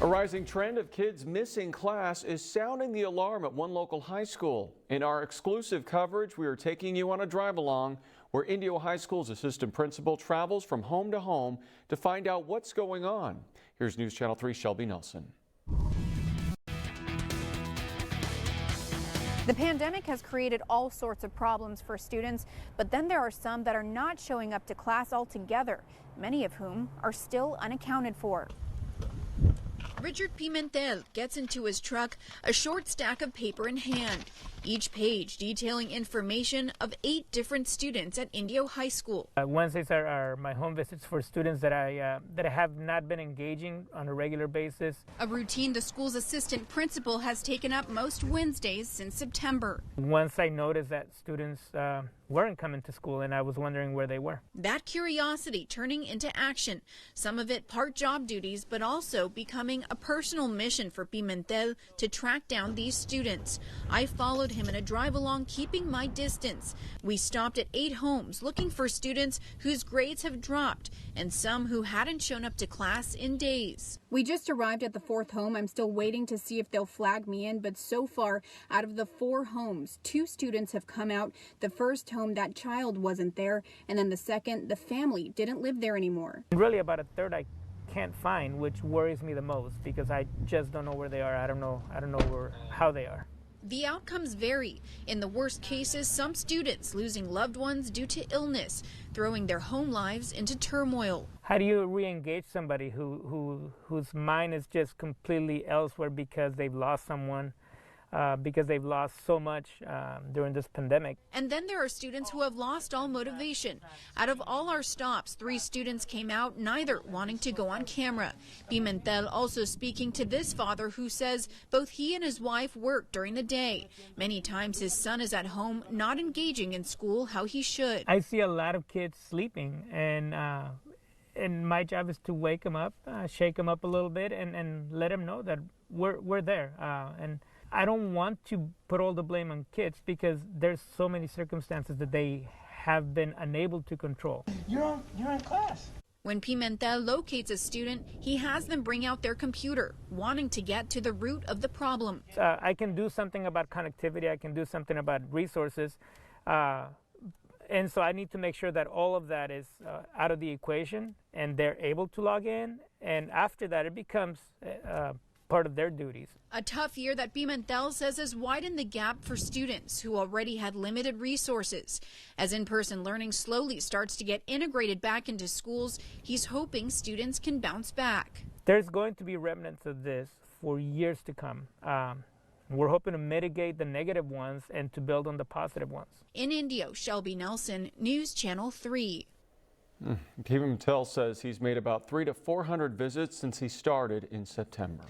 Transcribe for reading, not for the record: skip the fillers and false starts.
A rising trend of kids missing class is sounding the alarm at one local high school. In our exclusive coverage, we are taking you on a drive-along where Indio High School's assistant principal travels from home to home to find out what's going on. Here's News Channel 3's Shelby Nelson. The pandemic has created all sorts of problems for students, but then there are some that are not showing up to class altogether, many of whom are still unaccounted for. Richard Pimentel gets into his truck, a short stack of paper in hand, each page detailing information of 8 different students at Indio High School. Wednesdays are my home visits for students that I have not been engaging on a regular basis. A routine the school's assistant principal has taken up most Wednesdays since September. Once I noticed that students weren't coming to school and I was wondering where they were. That curiosity turning into action, some of it part job duties, but also becoming a personal mission for Pimentel to track down these students. I followed him in a drive along, keeping my distance. We stopped at 8 homes looking for students whose grades have dropped and some who hadn't shown up to class in days. We just arrived at the 4th home. I'm still waiting to see if they'll flag me in, but so far, out of the 4 homes, 2 students have come out. The first home, that child wasn't there, and then the second, the family didn't live there anymore. Really about a third I can't find, which worries me the most because I just don't know where they are. I don't know how they are. The outcomes vary. In the worst cases, some students losing loved ones due to illness, throwing their home lives into turmoil. How do you re-engage somebody whose mind is just completely elsewhere because they've lost someone, because they've lost so much during this pandemic? And then there are students who have lost all motivation. Out of all our stops, 3 students came out, neither wanting to go on camera. Pimentel also speaking to this father who says both he and his wife work during the day. Many times his son is at home, not engaging in school how he should. I see a lot of kids sleeping, and my job is to wake them up, shake them up a little bit, and let them know that we're there. And I don't want to put all the blame on kids because there's so many circumstances that they have been unable to control. You're in class. When Pimentel locates a student, he has them bring out their computer, wanting to get to the root of the problem. I can do something about connectivity. I can do something about resources. And so I need to make sure that all of that is out of the equation and they're able to log in. And after that, it becomes part of their duties. A tough year that Pimentel says has widened the gap for students who already had limited resources. As in-person learning slowly starts to get integrated back into schools, he's hoping students can bounce back. There's going to be remnants of this for years to come. We're hoping to mitigate the negative ones and to build on the positive ones. In Indio, Shelby Nelson, News Channel 3. Pimentel says he's made about 300 to 400 visits since he started in September.